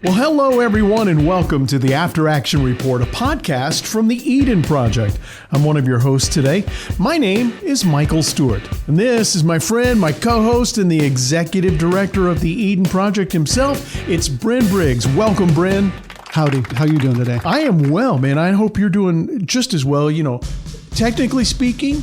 Well, hello, everyone, and welcome to the After Action Report, a podcast from the Eden Project. I'm one of your hosts today. My name is Michael Stuart, and this is my friend, my co-host, and the executive director of the Eden Project himself. It's Bren Briggs. Welcome, Bren. Howdy. How you doing today? I am well, man. I hope you're doing just as well. You know, technically speaking,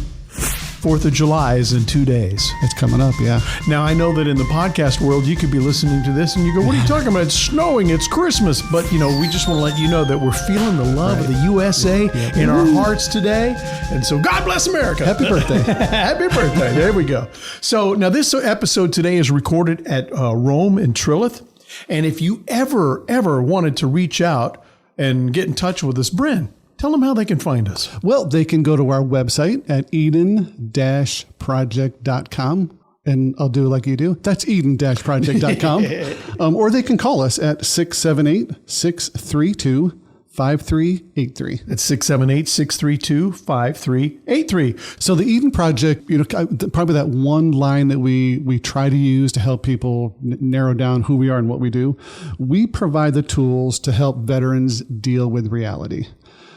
4th of July is in 2 days. It's coming up, yeah. Now, I know that in the podcast world, you could be listening to this and you go, what are you talking about? It's snowing, it's Christmas. But, you know, we just want to let you know that we're feeling the love of the USA in our hearts today. And so God bless America. Happy birthday. Happy birthday. There we go. So now this episode today is recorded at Rome in Trilith. And if you ever wanted to reach out and get in touch with us, Bren, tell them how they can find us. Well, they can go to our website at eden-project.com. And I'll do like you do. That's eden-project.com. Or they can call us at 678-632-5383. It's 678-632-5383. So the Eden Project, you know, probably that one line that we try to use to help people narrow down who we are and what we do. We provide the tools to help veterans deal with reality.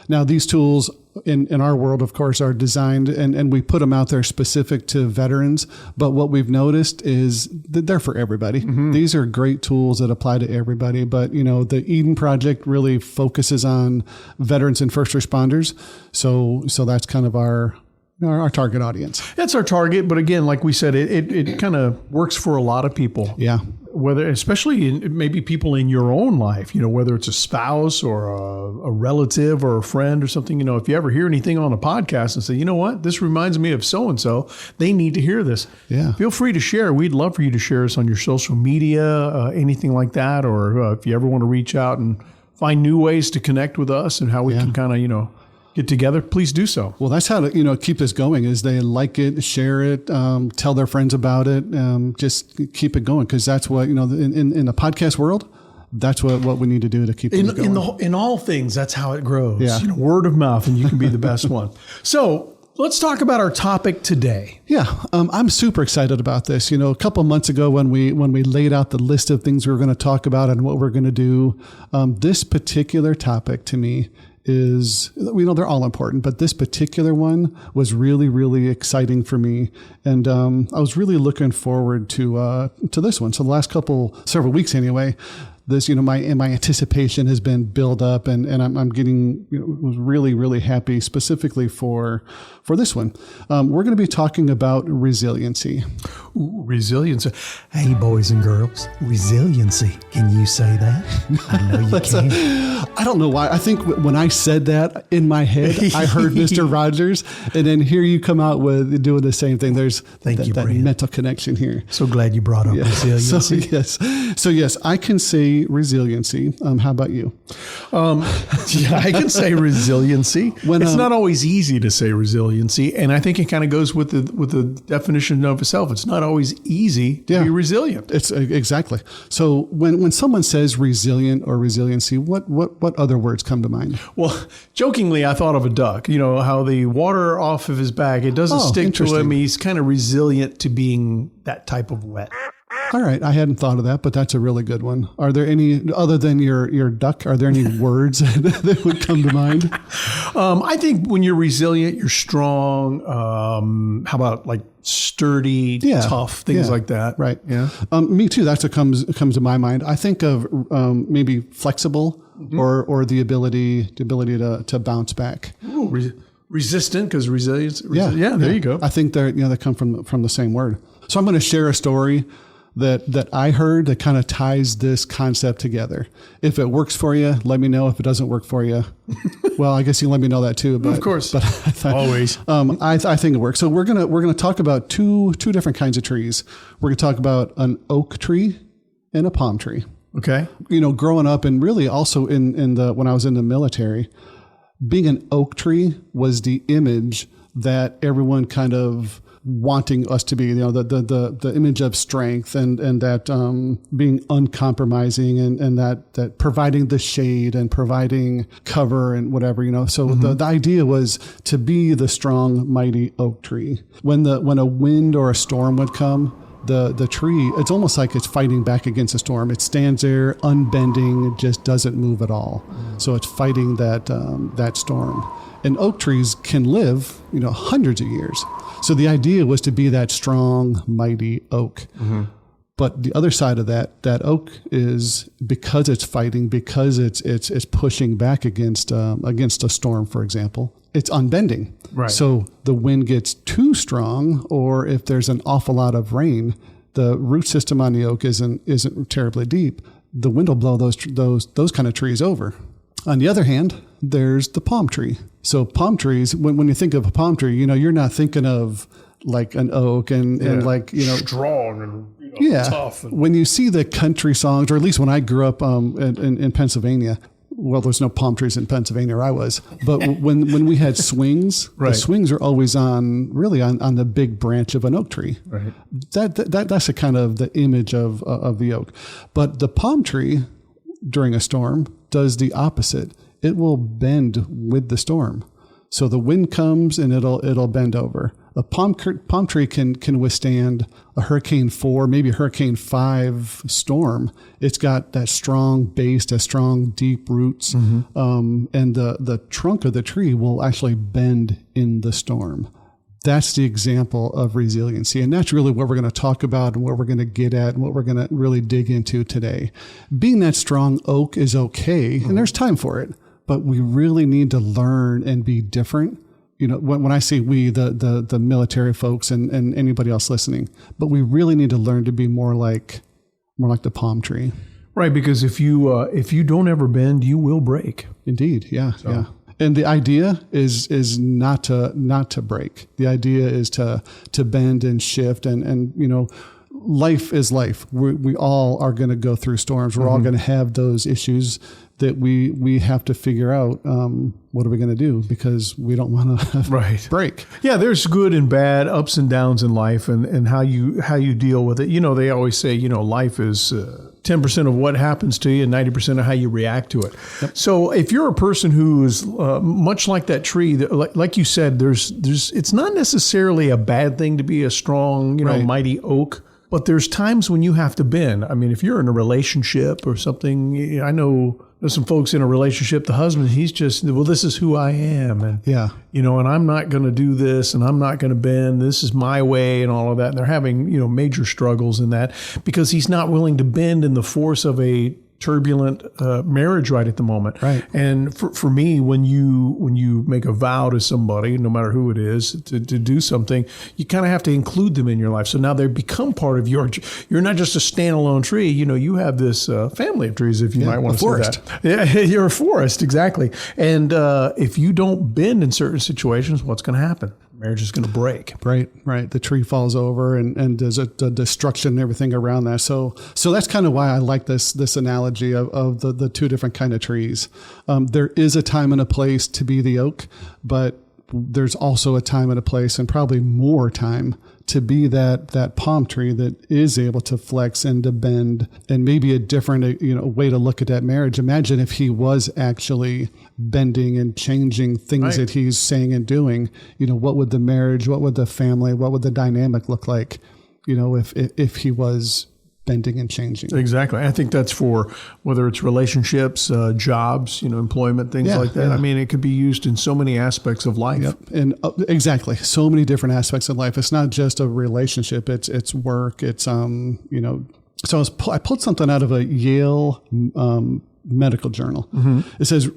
Now, these tools in our world, of course, are designed and we put them out there specific to veterans. But what we've noticed is that they're for everybody. Mm-hmm. These are great tools that apply to everybody. But, you know, the Eden Project really focuses on veterans and first responders. So that's kind of our target audience. That's our target. But again, like we said, it kind of works for a lot of people. Yeah. Whether, especially maybe people in your own life, you know, whether it's a spouse or a relative or a friend or something, you know, if you ever hear anything on a podcast and say, you know what, this reminds me of so-and-so, they need to hear this. Yeah. Feel free to share. We'd love for you to share us on your social media, anything like that. Or if you ever want to reach out and find new ways to connect with us and how we can kind of, you know, get together, please do so. Well, that's how to, you know, keep this going is they like it, share it, tell their friends about it, just keep it going. Because that's what, you know, in the podcast world, that's what we need to do to keep it going. In all things, that's how it grows. Yeah. You know, word of mouth, and you can be the best one. So let's talk about our topic today. Yeah, I'm super excited about this. You know, a couple of months ago when we laid out the list of things we were going to talk about and what we're going to do, this particular topic to me is, we know they're all important, but this particular one was really, really exciting for me. And I was really looking forward to this one. So the last several weeks anyway, this, you know, my anticipation has been built up and I'm getting, you know, was really, really happy specifically for this one. We're going to be talking about resiliency. Ooh, resiliency. Hey, boys and girls, resiliency. Can you say that? I know you can. I don't know why. I think when I said that in my head, I heard Mr. Rogers, and then here you come out with doing the same thing. There's that mental connection here. So glad you brought up resiliency. So yes, I can say resiliency. How about you? Yeah, I can say resiliency. It's not always easy to say resiliency, and I think it kind of goes with the definition of itself. It's not always easy to be resilient. It's exactly. So when someone says resilient or resiliency, what other words come to mind? Well, jokingly, I thought of a duck. You know, how the water off of his back, it doesn't stick to him. He's kind of resilient to being that type of wet. All right. I hadn't thought of that, but that's a really good one. Are there any, other than your duck, are there any words that would come to mind? I think when you're resilient, you're strong. How about like sturdy, tough, things like that. Right. Yeah. Me too. That's what comes to my mind. I think of maybe flexible or the ability to bounce back. Ooh, resistant, because resilience. There you go. I think they come from the same word. So I'm going to share a story that I heard that kind of ties this concept together. If it works for you, let me know. If it doesn't work for you, well, I guess you can let me know that too. But of course, but always. I think it works. So we're gonna talk about two different kinds of trees. We're gonna talk about an oak tree and a palm tree. Okay. You know, growing up and really also when I was in the military, being an oak tree was the image that everyone kind of wanting us to be, you know, the image of strength and that being uncompromising and that providing the shade and providing cover and whatever, you know. So the idea was to be the strong, mighty oak tree. When a wind or a storm would come, the tree, it's almost like it's fighting back against a storm. It stands there unbending, just doesn't move at all. So it's fighting that storm. And oak trees can live, hundreds of years. So the idea was to be that strong, mighty oak. Mm-hmm. But the other side of that oak is because it's fighting, because it's pushing back against a storm, for example, it's unbending. Right. So the wind gets too strong, or if there's an awful lot of rain, the root system on the oak isn't terribly deep. The wind will blow those kind of trees over. On the other hand, there's the palm tree. So palm trees, when you think of a palm tree, you're not thinking of like an oak and like, strong and tough. When you see the country songs, or at least when I grew up in Pennsylvania, well, there's no palm trees in Pennsylvania where I was, but when we had swings, right. The swings are always on the big branch of an oak tree. Right. That's a kind of the image of the oak. But the palm tree during a storm does the opposite. It will bend with the storm. So the wind comes and it'll bend over. A palm tree can withstand a Hurricane 4, maybe a Hurricane 5 storm. It's got that strong base, that strong deep roots, mm-hmm. And the trunk of the tree will actually bend in the storm. That's the example of resiliency, and that's really what we're going to talk about and what we're going to get at and what we're going to really dig into today. Being that strong oak is okay, mm-hmm. and there's time for it, but we really need to learn and be different. When I say we, the military folks and anybody else listening, but we really need to learn to be more like the palm tree. Right, because if you don't ever bend, you will break. Indeed, yeah, so. Yeah. And the idea is not to break. The idea is to bend and shift and life is life. We all are going to go through storms. We're mm-hmm. all going to have those issues that we have to figure out what are we going to do, because we don't want to break. Yeah, there's good and bad, ups and downs in life, and how you deal with it. They always say, life is 10% of what happens to you and 90% of how you react to it. Yep. So if you're a person who is much like that tree, like you said, it's not necessarily a bad thing to be a strong, right. mighty oak. But there's times when you have to bend. I mean, if you're in a relationship or something, I know there's some folks in a relationship, the husband, he's just, well, this is who I am. And, and I'm not going to do this and I'm not going to bend. This is my way and all of that. And they're having, major struggles in that because he's not willing to bend in the force of a turbulent marriage right at the moment. Right. And for me, when you make a vow to somebody, no matter who it is, to do something, you kind of have to include them in your life. So now they become part of you're not just a standalone tree. You have this family of trees, if you might want to say that. Yeah, you're a forest, exactly. And if you don't bend in certain situations, what's going to happen? Marriage is going to break. Right. The tree falls over and there's a destruction and everything around that. So that's kind of why I like this analogy of the two different kind of trees. There is a time and a place to be the oak, but there's also a time and a place, and probably more time, to be that palm tree that is able to flex and to bend, and maybe a different way to look at that marriage. Imagine if he was actually bending and changing things that he's saying and doing. What would the marriage, what would the family, what would the dynamic look like? If he was bending and changing. Exactly. I think that's for whether it's relationships, jobs, employment, things like that. Yeah. I mean, it could be used in so many aspects of life. Yep. And exactly. So many different aspects of life. It's not just a relationship. It's work. It's, so I pulled something out of a Yale medical journal. Mm-hmm. It says,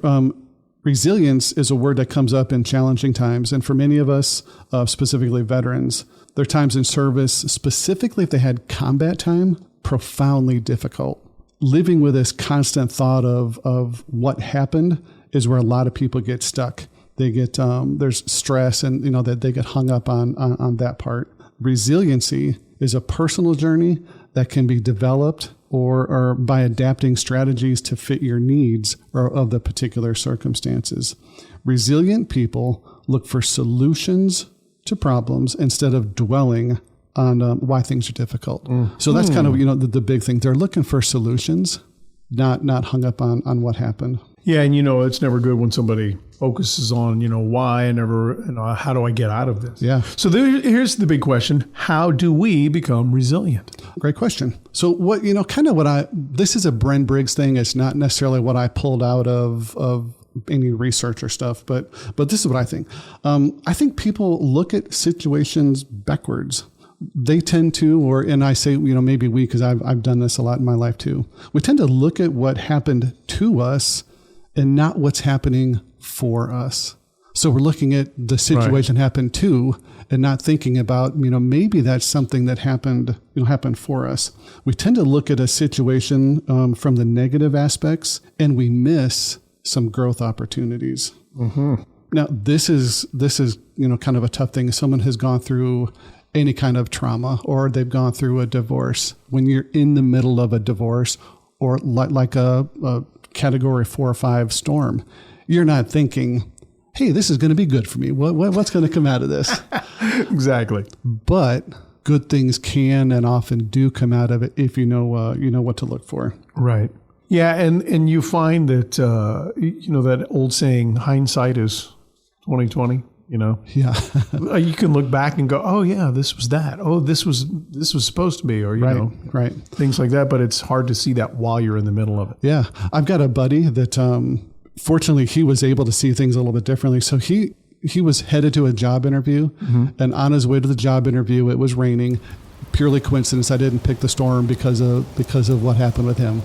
resilience is a word that comes up in challenging times. And for many of us, specifically veterans, there are times in service, specifically if they had combat time, profoundly difficult. Living with this constant thought of what happened is where a lot of people get stuck. They get, there's stress and, that they get hung up on that part. Resiliency is a personal journey that can be developed or by adapting strategies to fit your needs or of the particular circumstances. Resilient people look for solutions to problems instead of dwelling on why things are difficult. So that's kind of, the big thing. They're looking for solutions, not hung up on what happened. Yeah, and it's never good when somebody focuses on, why and how do I get out of this? Yeah. So here's the big question. How do we become resilient? Great question. So this is a Bren Briggs thing. It's not necessarily what I pulled out of any research or stuff, but this is what I think. I think people look at situations backwards. They tend to, and I say, maybe we, because I've done this a lot in my life too. We tend to look at what happened to us and not what's happening for us. So we're looking at the situation happened to, and not thinking about, maybe that's something that happened for us. We tend to look at a situation from the negative aspects, and we miss some growth opportunities. Mm-hmm. Now, this is kind of a tough thing. If someone has gone through any kind of trauma, or they've gone through a divorce, when you're in the middle of a divorce, or like a category 4 or 5 storm, you're not thinking, hey, this is going to be good for me. What's going to come out of this? Exactly. But good things can and often do come out of it if you know what to look for. Right. Yeah, and you find that that old saying, hindsight is 20/20. Yeah. You can look back and go, oh yeah, this was that. Oh, this was supposed to be, or right. Things like that. But it's hard to see that while you're in the middle of it. Yeah, I've got a buddy that fortunately he was able to see things a little bit differently. So he was headed to a job interview, and on his way to the job interview, it was raining. Purely coincidence, I didn't pick the storm because of what happened with him.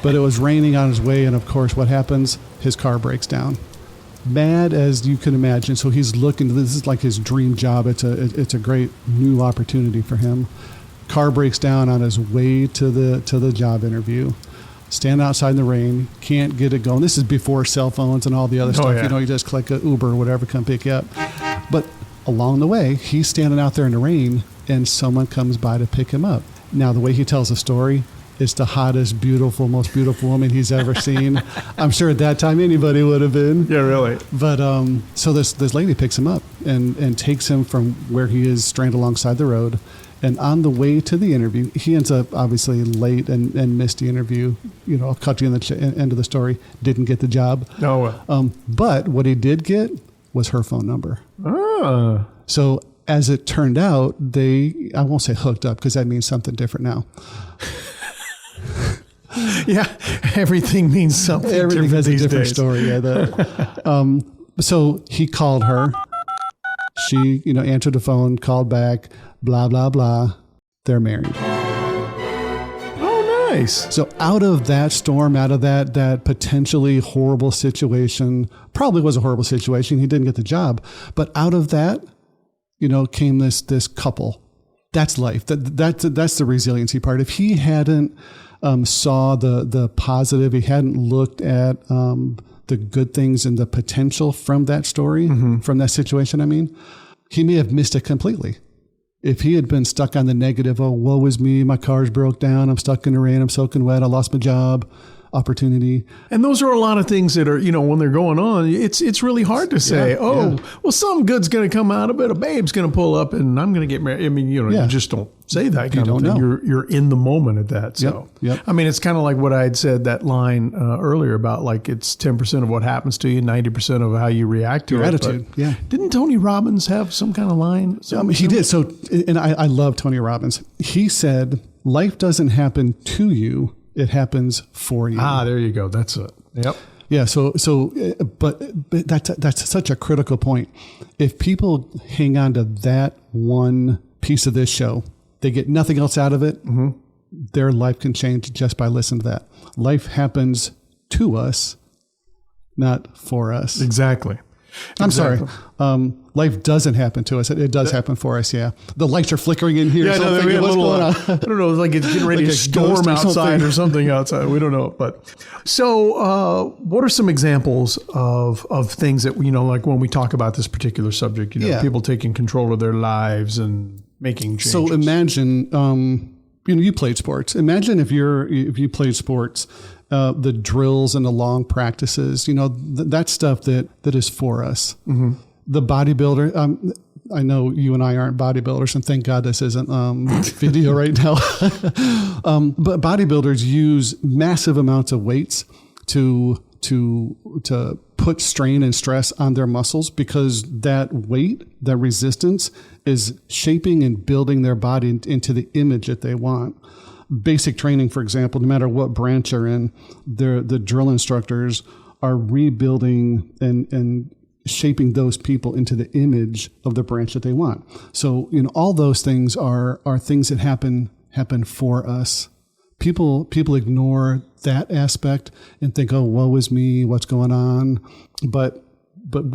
But it was raining on his way, and of course, what happens? His car breaks down. Mad as you can imagine. So he's looking. This is like his dream job. It's a great new opportunity for him. Car breaks down on his way to the job interview. Stand outside in the rain. Can't get it going. This is before cell phones and all the other stuff. Yeah. You just click a Uber or whatever, come pick you up. But along the way, he's standing out there in the rain, and someone comes by to pick him up. Now, the way he tells the story, it's the hottest, most beautiful woman he's ever seen. I'm sure at that time anybody would have been. Yeah, really. But so this lady picks him up and takes him from where he is stranded alongside the road. And on the way to the interview, he ends up obviously late and missed the interview. I'll cut you in the end of the story. Didn't get the job. Oh, well. But what he did get was her phone number. Ah. So as it turned out, I won't say hooked up because that means something different now. Yeah, everything means something. Everything has a different days. story. Yeah. So he called her. She, answered the phone, called back, blah, blah, blah. They're married. Oh, nice. So out of that storm, out of that potentially horrible situation, probably was a horrible situation. He didn't get the job. But out of that, came this couple. That's life. That's the resiliency part. If he hadn't saw the positive, he hadn't looked at the good things and the potential from that story, from that situation, he may have missed it completely. If he had been stuck on the negative, oh, woe is me, my car's broke down, I'm stuck in the rain, I'm soaking wet, I lost my job, opportunity. And those are a lot of things that are, when they're going on, it's really hard to say, well, some good's going to come out of it. A babe's going to pull up and I'm going to get married. You just don't say that kind of thing. Know. You're in the moment at that. So, Yep. It's kind of like what I had said, that line earlier about like it's 10% of what happens to you, 90% of how you react to your it. attitude. But didn't Tony Robbins have some kind of line? He did. So, and I love Tony Robbins. He said, life doesn't happen to you. It happens for you. Ah, there you go. That's it. Yep. Yeah. But that's such a critical point. If people hang on to that one piece of this show, they get nothing else out of it. Their life can change just by listening to that. Life happens to us, not for us. Exactly. I'm sorry. Life doesn't happen to us. It does happen for us. Yeah. The lights are flickering in here. Yeah, so we had what's going on? I don't know. It's like it's getting ready Like to a storm ghost or outside something. or something outside. We don't know. But so, what are some examples of things that like when we talk about this particular subject? People taking control of their lives and making changes. So imagine, you played sports. Imagine if you played sports. The drills and the long practices, that stuff that is for us. The bodybuilder, I know you and I aren't bodybuilders, and thank God this isn't video right now. But bodybuilders use massive amounts of weights to to put strain and stress on their muscles, because that weight, that resistance is shaping and building their body into the image that they want. Basic training, for example, no matter what branch you're in, the drill instructors are rebuilding and shaping those people into the image of the branch that they want. So, all those things are things that happen for us. People ignore that aspect and think, oh, woe is me, what's going on? But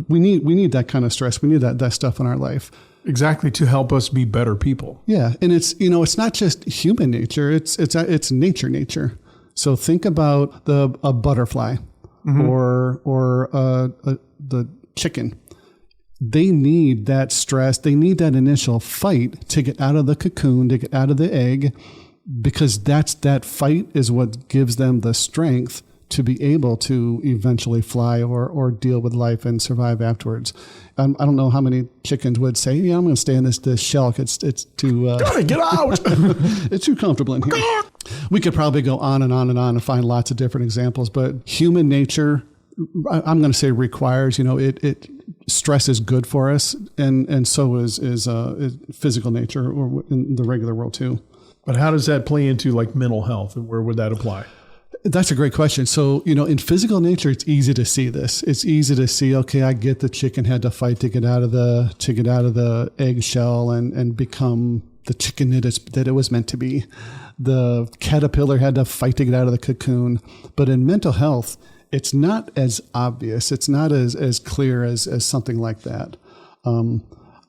we need that kind of stress. We need that stuff in our life. Exactly, to help us be better people. Yeah, and it's not just human nature; it's nature. So think about a butterfly, or the chicken. They need that stress. They need that initial fight to get out of the cocoon, to get out of the egg, because that fight is what gives them the strength to be able to eventually fly or deal with life and survive afterwards. I don't know how many chickens would say, yeah, I'm going to stay in this shell. It's too... get out! It's too comfortable in here. We could probably go on and on and on and find lots of different examples, but human nature, I'm going to say, requires, stress is good for us, and so is physical nature, or in the regular world too. But how does that play into like mental health, and where would that apply? That's a great question. So, in physical nature, it's easy to see this. It's easy to see, okay, I get the chicken had to fight to get out of the eggshell and become the chicken that it was meant to be. The caterpillar had to fight to get out of the cocoon. But in mental health, it's not as obvious. It's not as clear as something like that.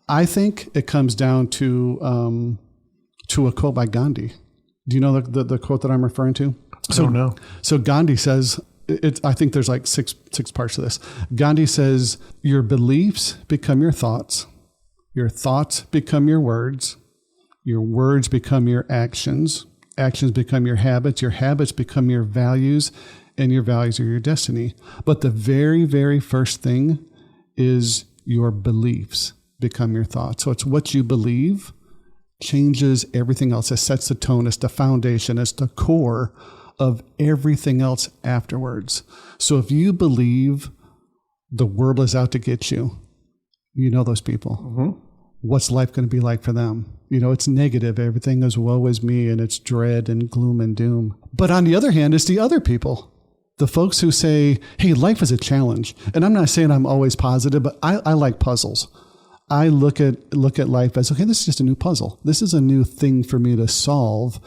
I think it comes down to a quote by Gandhi. Do you know the quote that I'm referring to? I don't know. So Gandhi says, I think there's like six parts to this. Gandhi says, your beliefs become your thoughts become your words become your actions become your habits become your values, and your values are your destiny. But the very, very first thing is your beliefs become your thoughts. So it's what you believe changes everything else. It sets the tone. It's the foundation. It's the core of everything else afterwards. So if you believe the world is out to get you, those people, what's life going to be like for them? It's negative. Everything is woe is me, and it's dread and gloom and doom. But on the other hand, it's the other people, the folks who say, hey, life is a challenge. And I'm not saying I'm always positive, but I like puzzles. I look at life as, okay, this is just a new puzzle. This is a new thing for me to solve.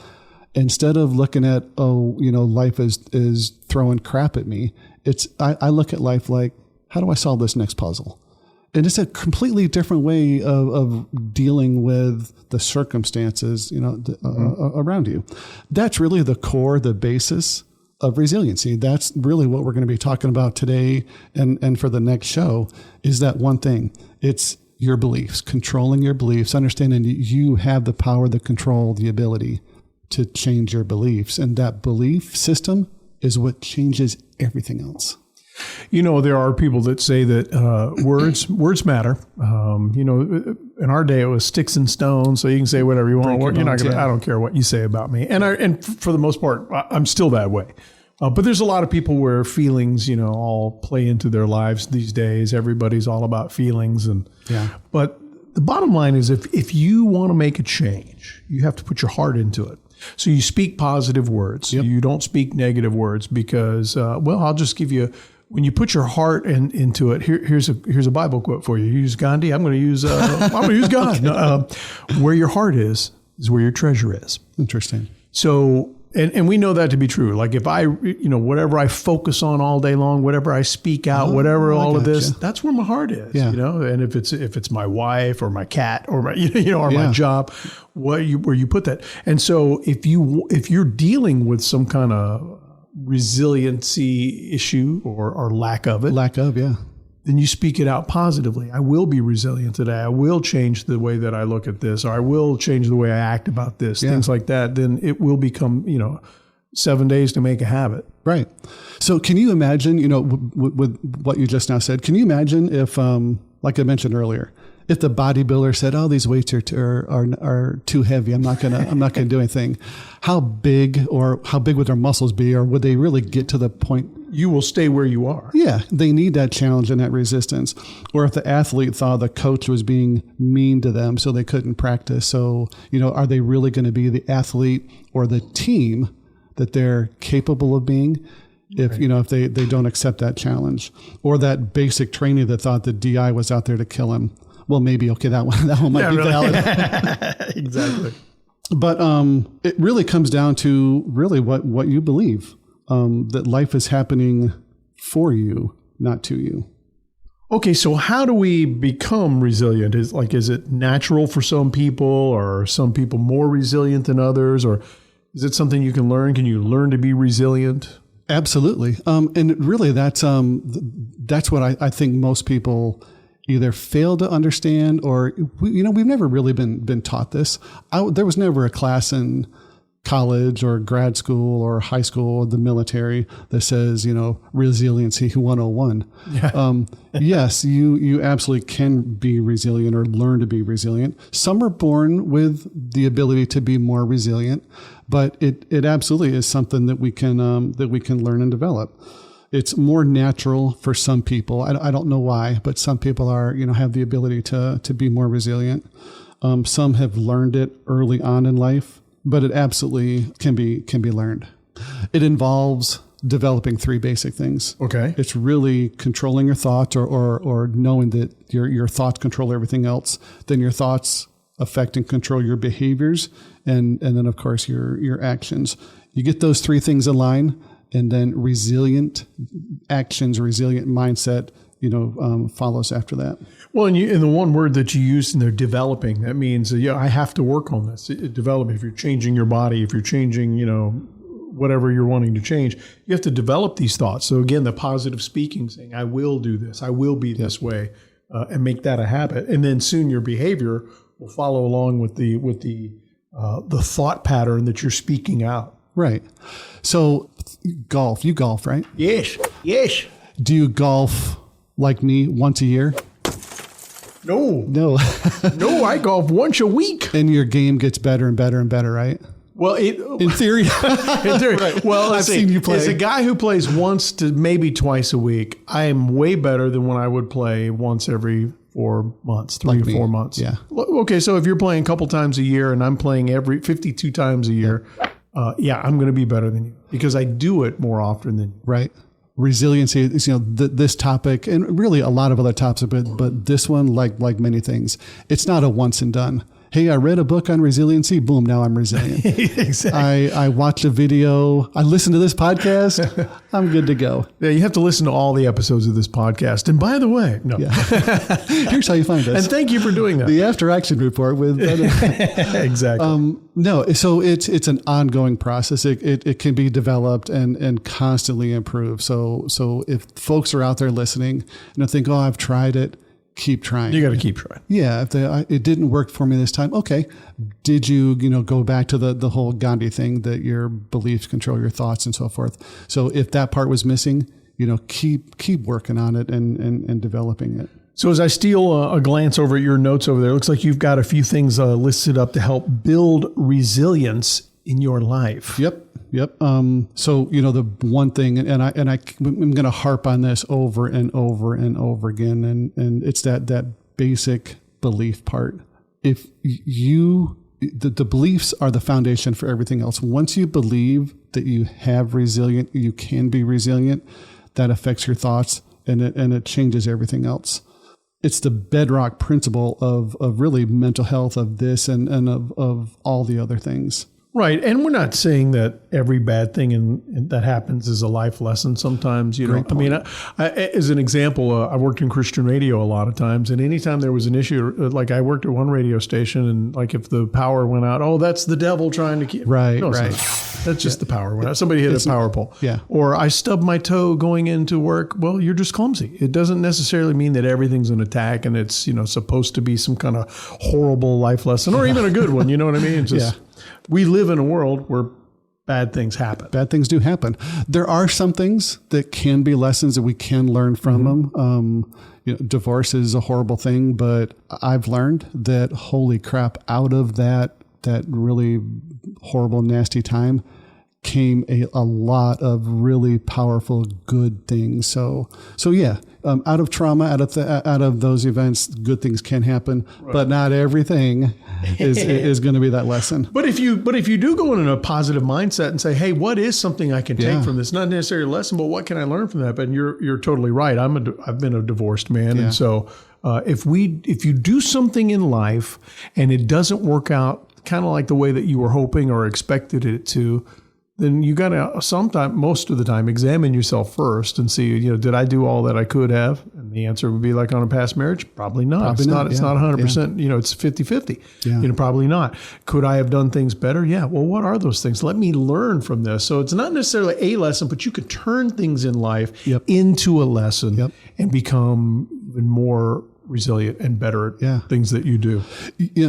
Instead of looking at, life is throwing crap at me, I look at life like, how do I solve this next puzzle? And it's a completely different way of dealing with the circumstances, around you. That's really the core, the basis of resiliency. That's really what we're going to be talking about today and for the next show, is that one thing. It's your beliefs, controlling your beliefs, understanding that you have the power, the control, the ability to change your beliefs. And that belief system is what changes everything else. There are people that say that words matter. In our day, it was sticks and stones, so you can say whatever you want. You're not gonna. I don't care what you say about me. And for the most part, I'm still that way. But there's a lot of people where feelings, all play into their lives these days. Everybody's all about feelings, but the bottom line is, if you want to make a change, you have to put your heart into it. So you speak positive words. Yep. You don't speak negative words, because, I'll just give you. When you put your heart into it, here's a Bible quote for you. You use Gandhi. I'm going to use God. No, where your heart is where your treasure is. Interesting. So, and we know that to be true. Like if I, whatever I focus on all day long, whatever I speak out, all of this, that's where my heart is. Yeah. And if it's my wife or my cat or my, or my job, where you put that. And so if you're dealing with some kind of resiliency issue or lack of it. Then you speak it out positively. I will be resilient today. I will change the way that I look at this, or I will change the way I act about this, things like that. Then it will become, 7 days to make a habit. Right. So can you imagine, with what you just now said, can you imagine if, like I mentioned earlier, if the bodybuilder said, "Oh, these weights are too heavy. I'm not gonna do anything." How big would their muscles be, or would they really get to the point you will stay where you are. Yeah, they need that challenge and that resistance. Or if the athlete thought the coach was being mean to them so they couldn't practice. So, are they really going to be the athlete or the team that they're capable of being if they don't accept that challenge? Or that basic training that thought the DI was out there to kill him. Well, maybe, okay, that one might be valid. Exactly. But it really comes down to really what you believe, that life is happening for you, not to you. Okay, so how do we become resilient? Is it natural for some people, or are some people more resilient than others, or is it something you can learn? Can you learn to be resilient? Absolutely. And really that's what I think most people either fail to understand, or, we've never really been taught this. There was never a class in college or grad school or high school or the military that says, Resiliency 101. Yeah. Yes, you absolutely can be resilient or learn to be resilient. Some are born with the ability to be more resilient, but it absolutely is something that we can learn and develop. It's more natural for some people. I don't know why, but some people have the ability to be more resilient. Some have learned it early on in life, but it absolutely can be learned. It involves developing three basic things. Okay. It's really controlling your thoughts or knowing that your thoughts control everything else. Then your thoughts affect and control your behaviors, and then of course your actions. You get those three things in line, and then resilient actions, resilient mindset, follows after that. Well, and the one word that you used in there, developing, that means, I have to work on this. Develop. If you're changing your body, if you're changing, whatever you're wanting to change, you have to develop these thoughts. So again, the positive speaking, saying, I will do this, I will be this way, and make that a habit. And then soon your behavior will follow along with the thought pattern that you're speaking out. Right. So golf, you golf, right? Yes. Do you golf like me once a year? No. No, I golf once a week. And your game gets better and better and better, right? Well, in theory. In theory. Right. Well, I've seen you play. As a guy who plays once to maybe twice a week, I am way better than when I would play once every 4 months, 3 or 4 months. Yeah. Okay, so if you're playing a couple times a year and I'm playing every 52 times a year, I'm going to be better than you because I do it more often than you. Right. Resiliency is, this topic, and really a lot of other topics, but this one, like many things, it's not a once and done. Hey, I read a book on resiliency. Boom, now I'm resilient. Exactly. I watched a video. I listened to this podcast. I'm good to go. Yeah, you have to listen to all the episodes of this podcast. And by the way, Here's how you find us. And thank you for doing that. The After Action Report with Exactly. No, so it's an ongoing process. It can be developed and constantly improved. So if folks are out there listening and think, oh, I've tried it, keep trying. You got to keep trying. Yeah. If it didn't work for me this time, okay. Did you, go back to the whole Gandhi thing that your beliefs control your thoughts and so forth. So if that part was missing, keep working on it and developing it. So as I steal a glance over at your notes over there, it looks like you've got a few things listed up to help build resilience in your life. Yep. So, the one thing, and I'm going to harp on this over and over and over again. And it's that basic belief part. If the beliefs are the foundation for everything else. Once you believe that you you can be resilient, that affects your thoughts and it changes everything else. It's the bedrock principle of really mental health, of this and of all the other things. Right. And we're not saying that every bad thing that happens is a life lesson sometimes. I mean, as an example, I worked in Christian radio a lot of times. And anytime there was an issue, like I worked at one radio station and like if the power went out, oh, that's the devil trying to keep. Right. No, right. That's just the power went out. Somebody hit a power pole. Yeah. Or I stubbed my toe going into work. Well, you're just clumsy. It doesn't necessarily mean that everything's an attack and it's, supposed to be some kind of horrible life lesson or even a good one. You know what I mean? It's just, we live in a world where bad things happen. Bad things do happen. There are some things that can be lessons that we can learn from them. Divorce is a horrible thing, but I've learned that, holy crap, out of that really horrible, nasty time came a lot of really powerful, good things. So yeah, out of trauma, out of those events, good things can happen, but not everything is going to be that lesson. But if you do go in a positive mindset and say, hey, what is something I can take from this? Not necessarily a lesson, but what can I learn from that? But you're totally right. I've been a divorced man, and so if you do something in life and it doesn't work out kind of like the way that you were hoping or expected it to, then you got to most of the time, examine yourself first and see, did I do all that I could have? And the answer would be like on a past marriage, probably not. It's not 100%, it's 50-50. Yeah. Probably not. Could I have done things better? Yeah. Well, what are those things? Let me learn from this. So it's not necessarily a lesson, but you can turn things in life into a lesson and become even more resilient and better at things that you do.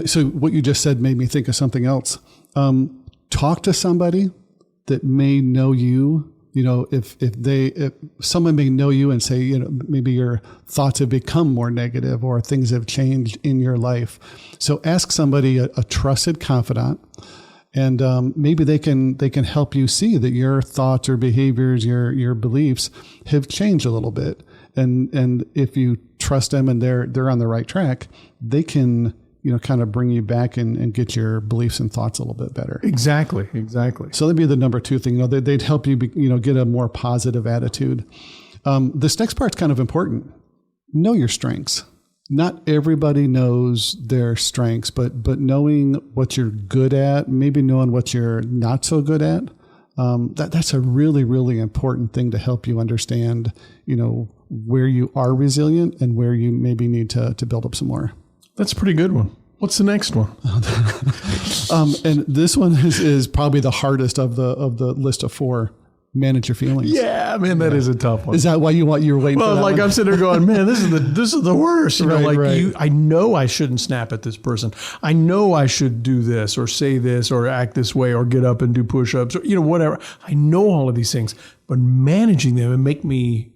So what you just said made me think of something else. Talk to somebody that may know you, if someone may know you and say, maybe your thoughts have become more negative or things have changed in your life. So ask somebody, a trusted confidant, and maybe they can help you see that your thoughts or behaviors, your beliefs have changed a little bit. And if you trust them and they're on the right track, they can kind of bring you back and get your beliefs and thoughts a little bit better. Exactly. So that'd be the number two thing. They'd help you, get a more positive attitude. This next part's kind of important. Know your strengths. Not everybody knows their strengths, but knowing what you're good at, maybe knowing what you're not so good at, that's a really, really important thing to help you understand, where you are resilient and where you maybe need to build up some more. That's a pretty good one. What's the next one? And this one is probably the hardest of the list of 4. Manage your feelings. Yeah, man, that is a tough one. Is that why you're waiting? Well, for that like one? I'm sitting there going, man, this is the worst. Right. I know I shouldn't snap at this person. I know I should do this or say this or act this way or get up and do push-ups or whatever. I know all of these things, but managing them and make me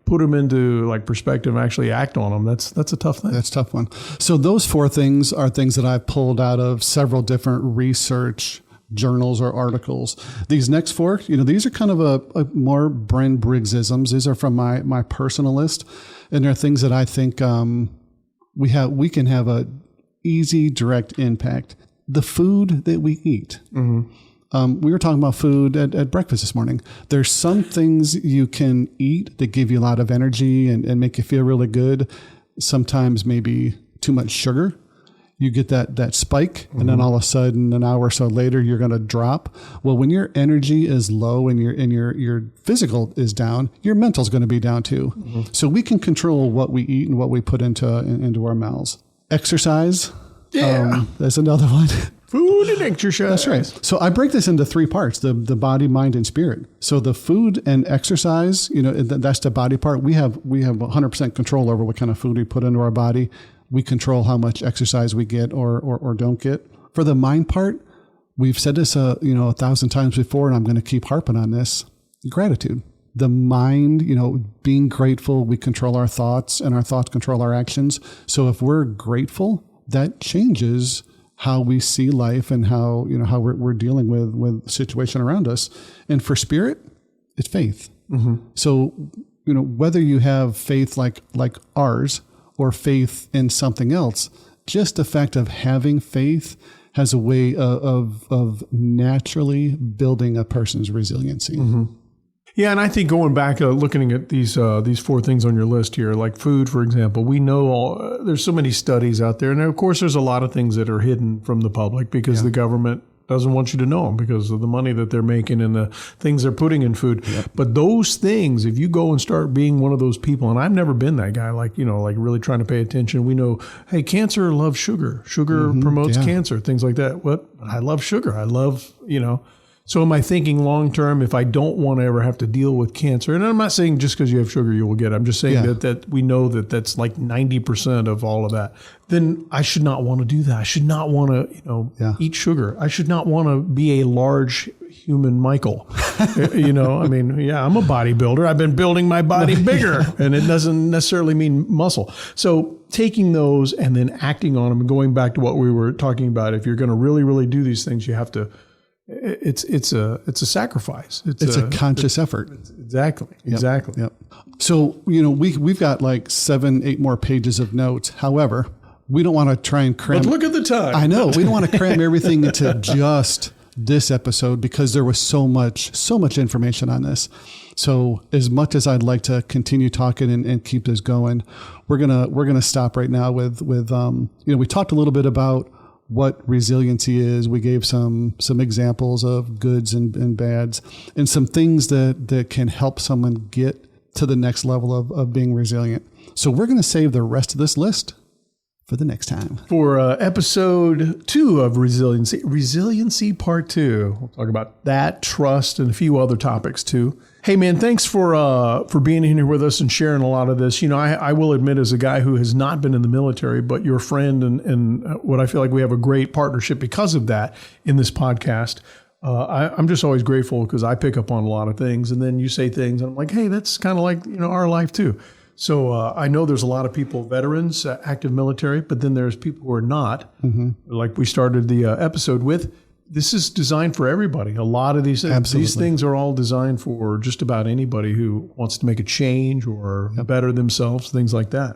put them into perspective and actually act on them. That's a tough thing. That's a tough one. So those 4 things are things that I've pulled out of several different research journals or articles. These next 4, these are kind of a more Bren Briggsisms. These are from my personal list, and they're things that I think we can have a easy, direct impact. The food that we eat. Mm-hmm. We were talking about food at breakfast this morning. There's some things you can eat that give you a lot of energy and make you feel really good. Sometimes maybe too much sugar. You get that spike, and then all of a sudden, an hour or so later, you're going to drop. Well, when your energy is low and your physical is down, your mental is going to be down too. Mm-hmm. So we can control what we eat and what we put into our mouths. Exercise. Yeah. That's another one. Food and exercise. That's right. So I break this into 3 parts, the body, mind, and spirit. So the food and exercise, that's the body part. We have 100% control over what kind of food we put into our body. We control how much exercise we get or don't get. For the mind part, we've said this 1,000 times before, and I'm going to keep harping on this. Gratitude. The mind, being grateful, we control our thoughts, and our thoughts control our actions. So if we're grateful, that changes how we see life and how we're dealing with the situation around us. And for spirit, it's faith. Mm-hmm. So, whether you have faith like ours or faith in something else, just the fact of having faith has a way of naturally building a person's resiliency. Mm-hmm. Yeah, and I think going back, looking at these 4 things on your list here, like food, for example, we know there's so many studies out there. And of course, there's a lot of things that are hidden from the public because the government doesn't want you to know them because of the money that they're making and the things they're putting in food. Yep. But those things, if you go and start being one of those people, and I've never been that guy, like really trying to pay attention. We know, hey, cancer loves sugar. Sugar promotes cancer, things like that. What? I love sugar. I love, So am I thinking long term, if I don't want to ever have to deal with cancer, and I'm not saying just because you have sugar you will get it, I'm just saying that we know that that's like 90% of all of that, then I should not want to do that. I should not want to, eat sugar. I should not want to be a large human Michael. I'm a bodybuilder. I've been building my body bigger, and it doesn't necessarily mean muscle. So taking those and then acting on them and going back to what we were talking about, if you're going to really, really do these things, you have to it's a sacrifice. It's a conscious effort. Exactly. Yep. So, we've got like 7-8 more pages of notes. However, we don't want to try and cram. But look at the time. I know. We don't want to cram everything into just this episode because there was so much information on this. So as much as I'd like to continue talking and keep this going, we're gonna stop right now with we talked a little bit about what resiliency is. We gave some examples of goods and bads and some things that can help someone get to the next level of being resilient. So we're going to save the rest of this list for the next time. For episode 2 of Resiliency Part 2. We'll talk about that, trust, and a few other topics too. Hey man, thanks for being in here with us and sharing a lot of this. I will admit, as a guy who has not been in the military, but your friend and what I feel like we have a great partnership because of that in this podcast. I'm just always grateful because I pick up on a lot of things, and then you say things and I'm like, hey, that's kind of like our life too. So I know there's a lot of people, veterans, active military, but then there's people who are not, like we started the episode with. This is designed for everybody. A lot of these things are all designed for just about anybody who wants to make a change or better themselves, things like that.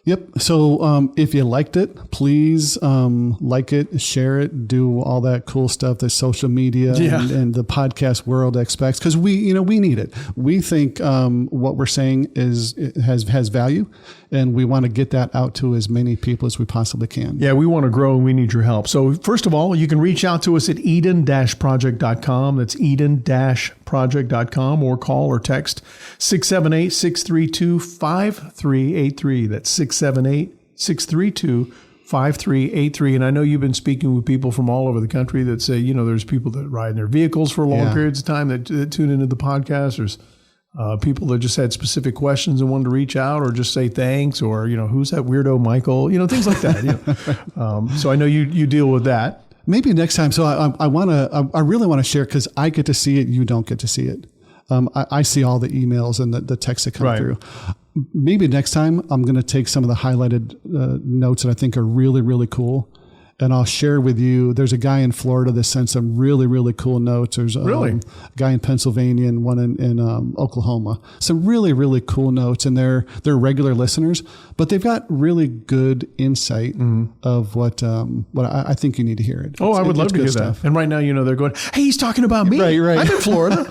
Yep. So if you liked it, please like it, share it, do all that cool stuff that social media and the podcast world expects, because we need it. We think what we're saying has value, and we want to get that out to as many people as we possibly can. Yeah, we want to grow and we need your help. So first of all, you can reach out to us at eden-project.com. That's eden-project.com, or call or text 678-632-5383. That's 678-632-5383. And I know you've been speaking with people from all over the country that say, there's people that ride in their vehicles for long periods of time that tune into the podcast. There's people that just had specific questions and wanted to reach out or just say thanks, or, who's that weirdo Michael, things like that. So I know you deal with that. Maybe next time. So I really want to share, because I get to see it. You don't get to see it. I see all the emails and the texts that come through. Maybe next time I'm going to take some of the highlighted notes that I think are really, really cool, and I'll share with you. There's a guy in Florida that sent some really, really cool notes. There's a guy in Pennsylvania and one in Oklahoma. Some really, really cool notes, and they're regular listeners, but they've got really good insight of what I think you need to hear it. I would love to hear that. And right now, they're going, hey, he's talking about me. Right. I'm in Florida.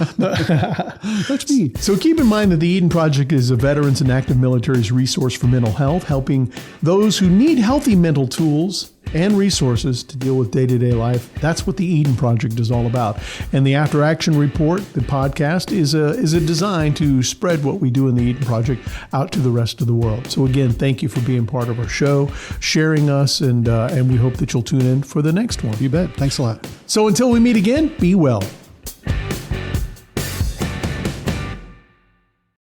That's me. So keep in mind that the Eden Project is a veterans and active military's resource for mental health, helping those who need healthy mental tools and resources to deal with day-to-day life. That's what the Eden Project is all about. And the After Action Report, the podcast, is a design to spread what we do in the Eden Project out to the rest of the world. So again, thank you for being part of our show, sharing us, and we hope that you'll tune in for the next one. You bet. Thanks a lot. So until we meet again, be well.